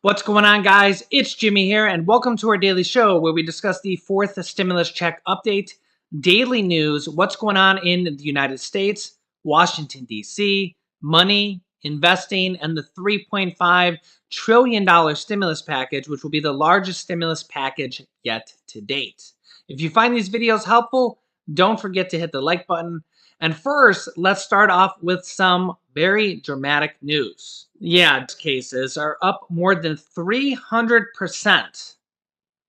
What's going on, guys? It's Jimmy here, and welcome to our daily show where we discuss the fourth stimulus check update, daily news, what's going on in the United States, Washington, D.C., money, investing, and the $3.5 trillion stimulus package, which will be the largest stimulus package yet to date. If you find these videos helpful, don't forget to hit the like button. And first, let's start off with some very dramatic news. Yeah, cases are up more than 300%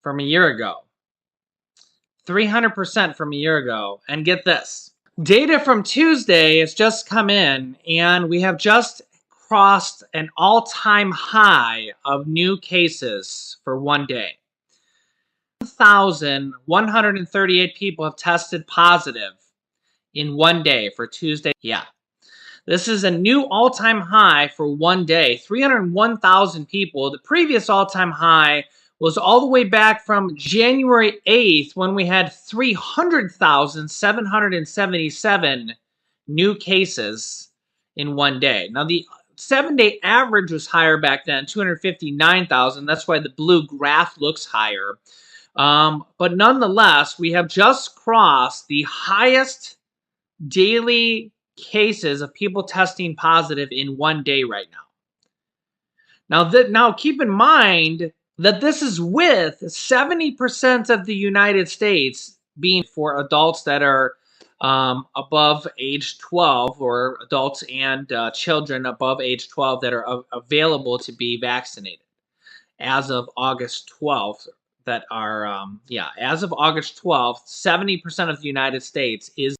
from a year ago. 300% from a year ago. And get this. Data from Tuesday has just come in, and we have just crossed an all-time high of new cases for one day. 1,138 people have tested positive in one day for Tuesday. Yeah. This is a new all-time high for one day. 301,000 people. The previous all-time high was all the way back from January 8th when we had 300,777 new cases in one day. Now, the 7-day average was higher back then, 259,000. That's why the blue graph looks higher. But nonetheless, we have just crossed the highest daily cases of people testing positive in one day right now. Now keep in mind that this is with 70% of the United States being for adults that are above age 12, or adults and children above age 12 that are available to be vaccinated as of August 12th. That are, as of August 12th, 70% of the United States is,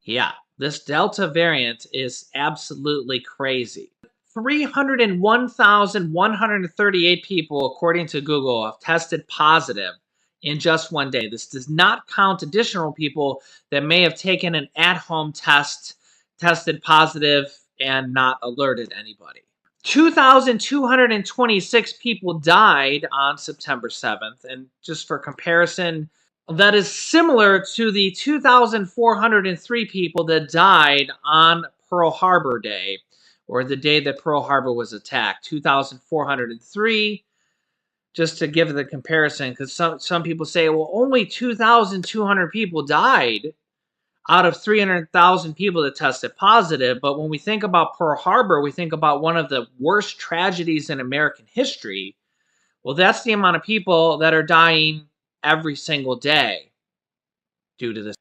this Delta variant is absolutely crazy. 301,138 people, according to Google, have tested positive in just one day. This does not count additional people that may have taken an at-home test, tested positive, and not alerted anybody. 2,226 people died on September 7th, and just for comparison, that is similar to the 2,403 people that died on Pearl Harbor Day, or the day that Pearl Harbor was attacked. 2,403, just to give the comparison, because some people say, well, only 2,200 people died out of 300,000 people that tested positive. But when we think about Pearl Harbor, we think about one of the worst tragedies in American history. Well, that's the amount of people that are dying every single day due to this,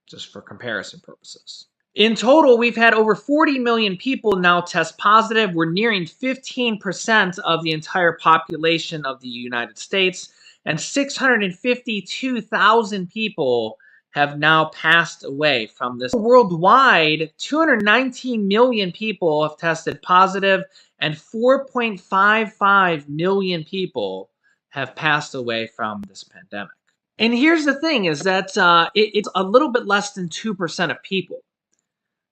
just for comparison purposes. In total, we've had over 40 million people now test positive. We're nearing 15% of the entire population of the United States, and 652,000 people have now passed away from this. Worldwide, 219 million people have tested positive, and 4.55 million people have passed away from this pandemic. And here's the thing, is that it's a little bit less than 2% of people.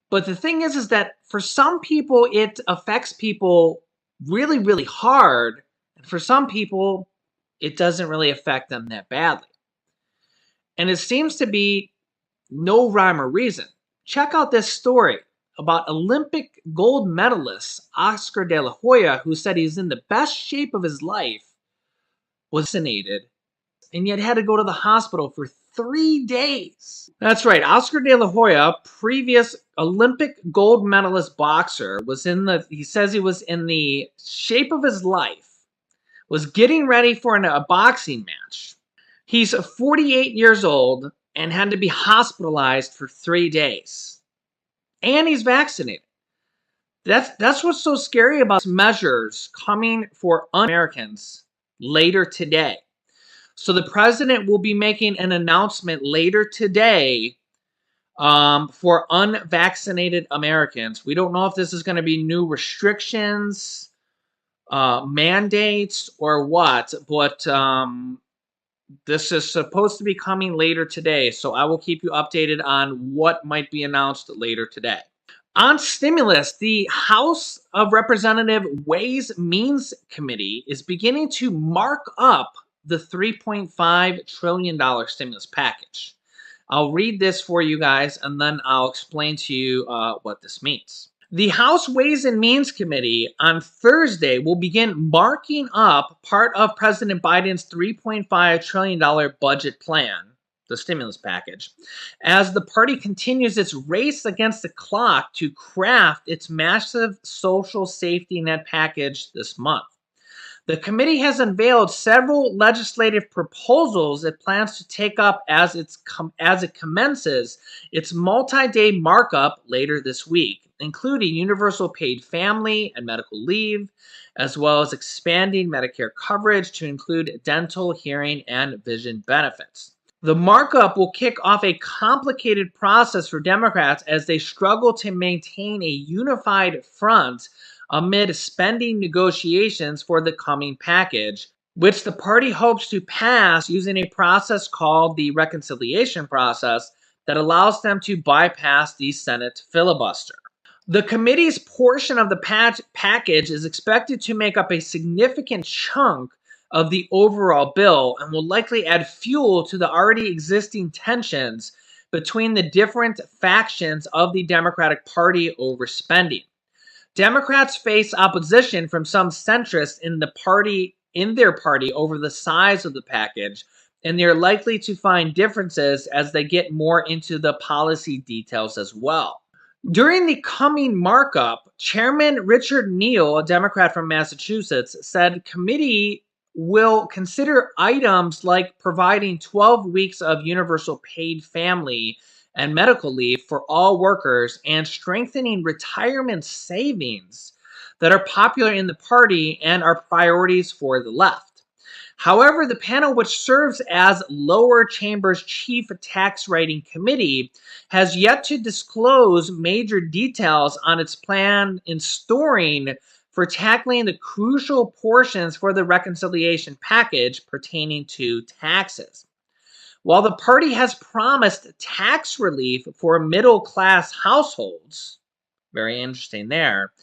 But the thing is that for some people, it affects people really, really hard. And for some people, it doesn't really affect them that badly. And it seems to be no rhyme or reason. Check out this story about Olympic gold medalist Oscar De La Hoya, who said he's in the best shape of his life, was vaccinated, and yet had to go to the hospital for 3 days. That's right, Oscar De La Hoya, previous Olympic gold medalist boxer, he says he was in the shape of his life, was getting ready for a boxing match. He's 48 years old and had to be hospitalized for 3 days. And he's vaccinated. That's what's so scary about measures coming for un-Americans later today. So the president will be making an announcement later today for unvaccinated Americans. We don't know if this is going to be new restrictions, mandates, or what, but this is supposed to be coming later today, so I will keep you updated on what might be announced later today. On stimulus, the House of Representatives Ways Means Committee is beginning to mark up the $3.5 trillion stimulus package. I'll read this for you guys, and then I'll explain to you what this means. The House Ways and Means Committee on Thursday will begin marking up part of President Biden's $3.5 trillion budget plan, the stimulus package, as the party continues its race against the clock to craft its massive social safety net package this month. The committee has unveiled several legislative proposals it plans to take up as it commences its multi-day markup later this week, including universal paid family and medical leave, as well as expanding Medicare coverage to include dental, hearing, and vision benefits. The markup will kick off a complicated process for Democrats as they struggle to maintain a unified front amid spending negotiations for the coming package, which the party hopes to pass using a process called the reconciliation process that allows them to bypass the Senate filibuster. The committee's portion of the package is expected to make up a significant chunk of the overall bill and will likely add fuel to the already existing tensions between the different factions of the Democratic Party over spending. Democrats face opposition from some centrists in their party over the size of the package, and they're likely to find differences as they get more into the policy details as well. During the coming markup, Chairman Richard Neal, a Democrat from Massachusetts, said committee will consider items like providing 12 weeks of universal paid family and medical leave for all workers and strengthening retirement savings that are popular in the party and are priorities for the left. However, the panel, which serves as lower chamber's chief tax writing committee, has yet to disclose major details on its plan in storing for tackling the crucial portions for the reconciliation package pertaining to taxes. While the party has promised tax relief for middle-class households, very interesting there,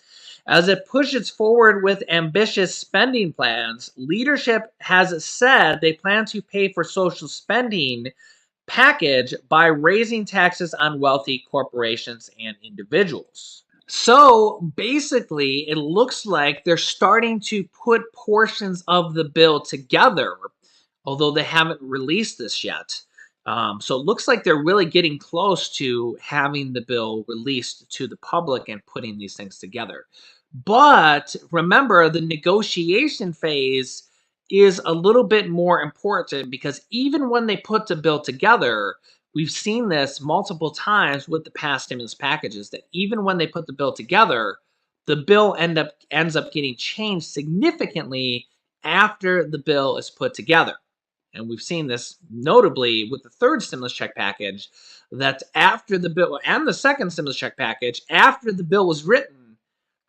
as it pushes forward with ambitious spending plans, leadership has said they plan to pay for social spending package by raising taxes on wealthy corporations and individuals. So basically, it looks like they're starting to put portions of the bill together, although they haven't released this yet. So it looks like they're really getting close to having the bill released to the public and putting these things together. But remember, the negotiation phase is a little bit more important because even when they put the bill together, we've seen this multiple times with the past stimulus packages, that even when they put the bill together, the bill ends up getting changed significantly after the bill is put together. And we've seen this notably with the third stimulus check package, that after the bill and the second stimulus check package, after the bill was written,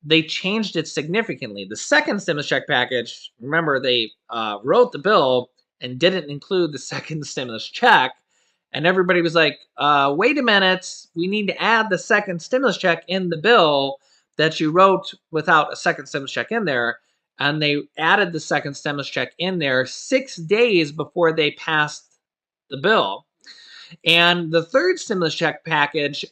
they changed it significantly. The second stimulus check package, remember, they wrote the bill and didn't include the second stimulus check. And everybody was like, wait a minute, we need to add the second stimulus check in the bill that you wrote without a second stimulus check in there. And they added the second stimulus check in there 6 days before they passed the bill. And the third stimulus check package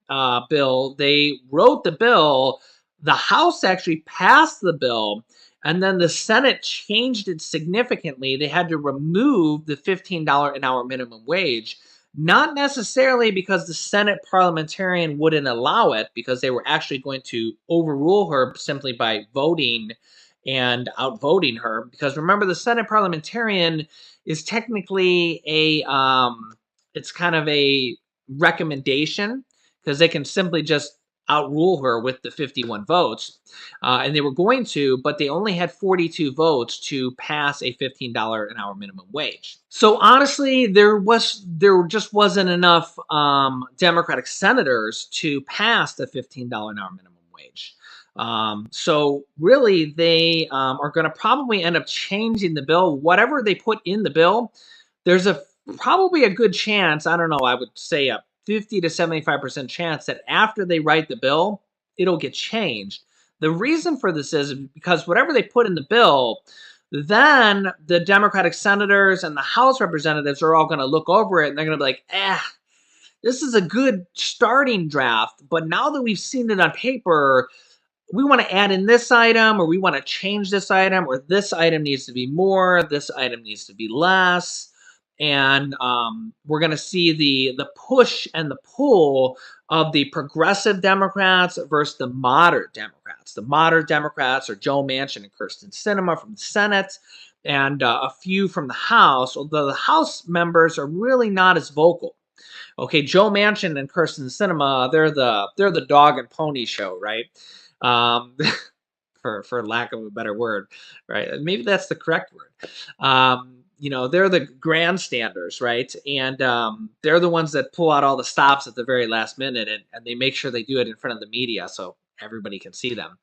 bill, they wrote the bill, the House actually passed the bill, and then the Senate changed it significantly. They had to remove the $15 an hour minimum wage, not necessarily because the Senate parliamentarian wouldn't allow it, because they were actually going to overrule her simply by voting and outvoting her. Because remember, the Senate parliamentarian is technically it's kind of a recommendation, because they can simply just outrule her with the 51 votes. And they were going to, but they only had 42 votes to pass a $15 an hour minimum wage. So honestly, there just wasn't enough Democratic senators to pass the $15 an hour minimum wage. So really, they are going to probably end up changing the bill. Whatever they put in the bill, there's probably a good chance, I don't know, I would say a 50 to 75% chance that after they write the bill, it'll get changed. The reason for this is because whatever they put in the bill, then the Democratic senators and the House representatives are all going to look over it and they're going to be like, this is a good starting draft, but now that we've seen it on paper, we want to add in this item, or we want to change this item, or this item needs to be more, this item needs to be less. And we're going to see the push and the pull of the progressive Democrats versus the moderate Democrats. The moderate Democrats are Joe Manchin and Kyrsten Sinema from the Senate, and a few from the House, although the House members are really not as vocal. Okay, Joe Manchin and Kyrsten Sinema, they're the dog and pony show, right? Um, for lack of a better word, right? Maybe that's the correct word. They're the grandstanders, right? And they're the ones that pull out all the stops at the very last minute, and they make sure they do it in front of the media so everybody can see them.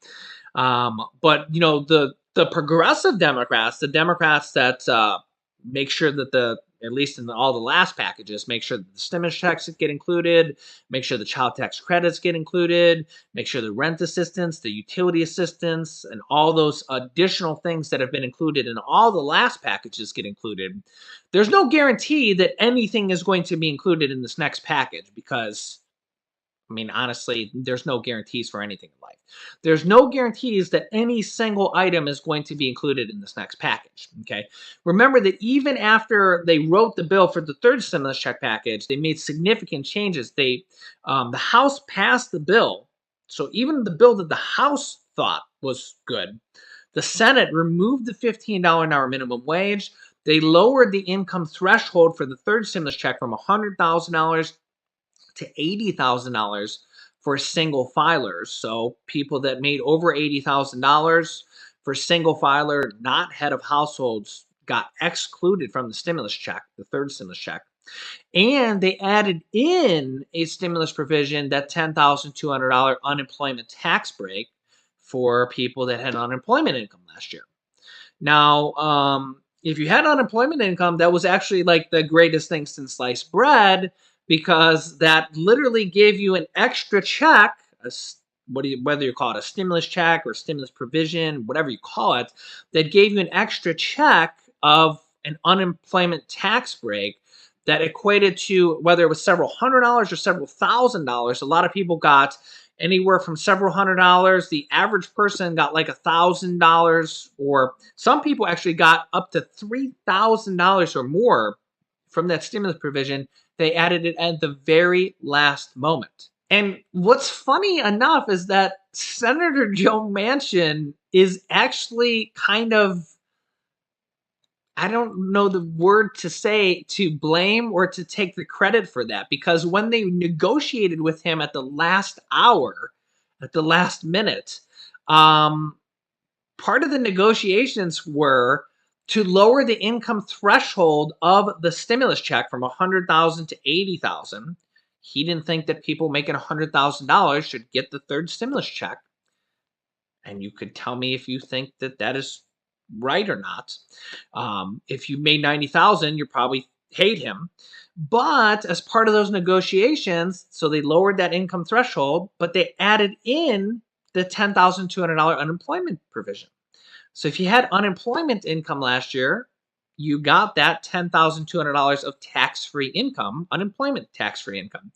But the progressive Democrats, the Democrats that make sure that at least in all the last packages, make sure that the stimulus checks get included, make sure the child tax credits get included, make sure the rent assistance, the utility assistance, and all those additional things that have been included in all the last packages get included. There's no guarantee that anything is going to be included in this next package because, I mean, honestly, there's no guarantees for anything in life. There's no guarantees that any single item is going to be included in this next package, okay? Remember that even after they wrote the bill for the third stimulus check package, they made significant changes. The House passed the bill, so even the bill that the House thought was good, the Senate removed the $15 an hour minimum wage. They lowered the income threshold for the third stimulus check from $100,000 to $80,000 for single filers. So people that made over $80,000 for single filer, not head of households, got excluded from the stimulus check, the third stimulus check. And they added in a stimulus provision, that $10,200 unemployment tax break for people that had unemployment income last year. Now, if you had unemployment income, that was actually like the greatest thing since sliced bread, because that literally gave you an extra check, whether you call it a stimulus check or stimulus provision, whatever you call it, that gave you an extra check of an unemployment tax break that equated to, whether it was several $100s or several $1,000s. A lot of people got anywhere from several $100s. The average person got like $1,000, or some people actually got up to $3,000 or more from that stimulus provision. They added it at the very last moment. And what's funny enough is that Senator Joe Manchin is actually kind of, I don't know the word to say, to blame or to take the credit for that, because when they negotiated with him at the last hour, at the last minute, part of the negotiations were to lower the income threshold of the stimulus check from $100,000 to $80,000. He didn't think that people making $100,000 should get the third stimulus check. And you could tell me if you think that that is right or not. If you made $90,000, you probably hate him. But as part of those negotiations, so they lowered that income threshold, but they added in the $10,200 unemployment provision. So if you had unemployment income last year, you got that $10,200 of tax-free income, unemployment tax-free income.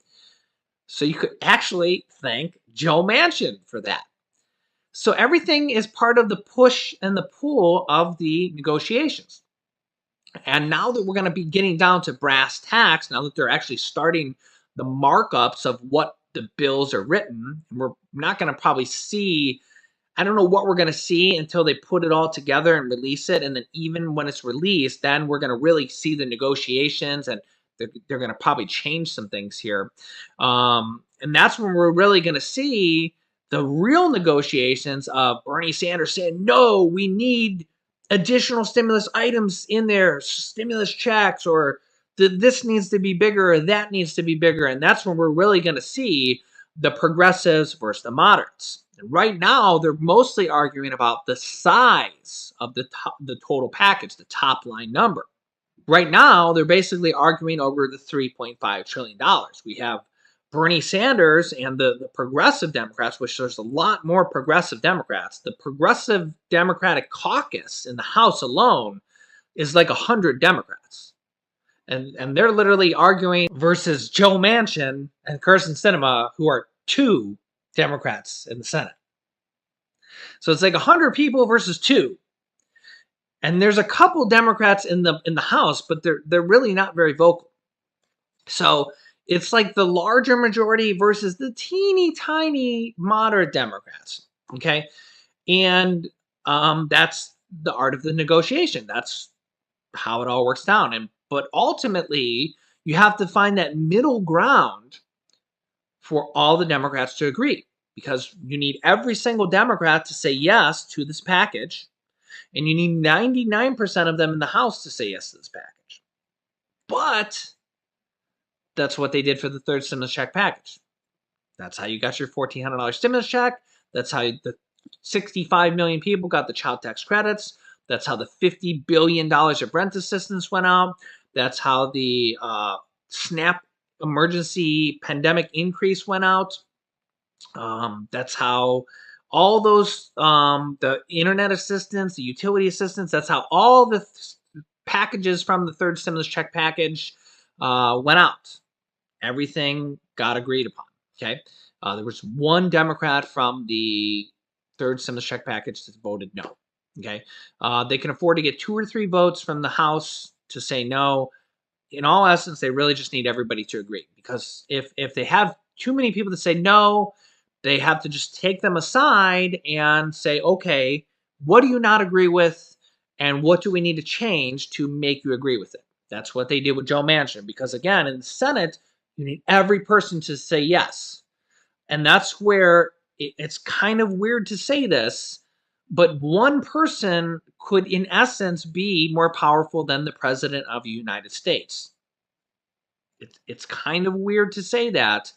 So you could actually thank Joe Manchin for that. So everything is part of the push and the pull of the negotiations. And now that we're going to be getting down to brass tacks, now that they're actually starting the markups of what the bills are written, we're not going to probably see, I don't know what we're going to see until they put it all together and release it. And then even when it's released, then we're going to really see the negotiations, and they're going to probably change some things here. And that's when we're really going to see the real negotiations of Bernie Sanders saying, no, we need additional stimulus items in there, stimulus checks, or this needs to be bigger, or that needs to be bigger. And that's when we're really going to see the progressives versus the moderates. And right now, they're mostly arguing about the size of the total package, the top line number. Right now, they're basically arguing over the $3.5 trillion. We have Bernie Sanders and the progressive Democrats, which there's a lot more progressive Democrats. The progressive Democratic caucus in the House alone is like 100 Democrats. And they're literally arguing versus Joe Manchin and Kyrsten Sinema, who are 2 Democrats in the Senate. So it's like 100 people versus 2. And there's a couple Democrats in the House, but they're really not very vocal. So it's like the larger majority versus the teeny tiny moderate Democrats. Okay, and that's the art of the negotiation. That's how it all works down. But ultimately, you have to find that middle ground for all the Democrats to agree, because you need every single Democrat to say yes to this package, and you need 99% of them in the House to say yes to this package. But that's what they did for the third stimulus check package. That's how you got your $1,400 stimulus check. That's how the 65 million people got the child tax credits. That's how the $50 billion of rent assistance went out. That's how the SNAP emergency pandemic increase went out. That's how all those, the internet assistance, the utility assistance, that's how all the packages from the third stimulus check package went out. Everything got agreed upon. Okay. There was one Democrat from the third stimulus check package that voted no. Okay. They can afford to get 2 or 3 votes from the House to say no. In all essence, they really just need everybody to agree, because if they have too many people to say no, they have to just take them aside and say, okay, what do you not agree with, and what do we need to change to make you agree with it? That's what they did with Joe Manchin, because again, in the Senate, you need every person to say yes. And that's where it's kind of weird to say this, but one person could, in essence, be more powerful than the President of the United States. It's kind of weird to say that,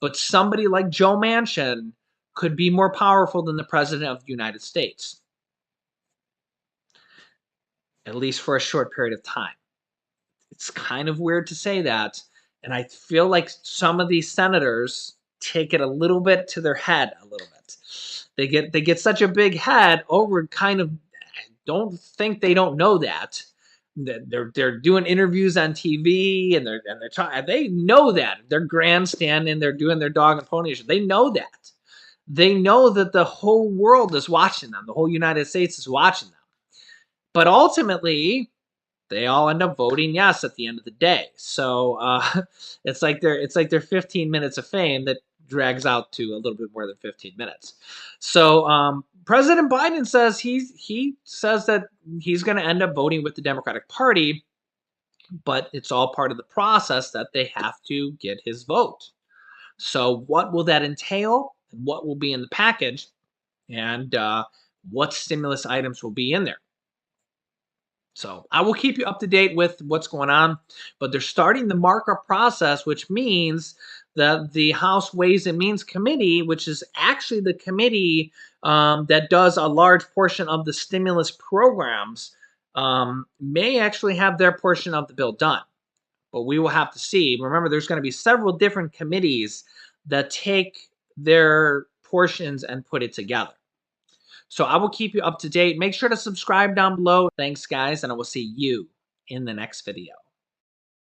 but somebody like Joe Manchin could be more powerful than the President of the United States, at least for a short period of time. It's kind of weird to say that, and I feel like some of these senators take it a little bit to their head a little bit. They get such a big head over kind of, don't think they don't know that. They're doing interviews on TV, and they're talking. They know that they're grandstanding. They're doing their dog and pony show. They know that. They know that the whole world is watching them. The whole United States is watching them. But ultimately, they all end up voting yes at the end of the day. So it's like their 15 minutes of fame that drags out to a little bit more than 15 minutes. So President Biden says he says that he's going to end up voting with the Democratic Party, but it's all part of the process that they have to get his vote. So what will that entail? What will be in the package? And what stimulus items will be in there? So I will keep you up to date with what's going on, but they're starting the markup process, which means that the House Ways and Means Committee, which is actually the committee that does a large portion of the stimulus programs, may actually have their portion of the bill done. But we will have to see. Remember, there's going to be several different committees that take their portions and put it together. So I will keep you up to date. Make sure to subscribe down below. Thanks, guys, and I will see you in the next video.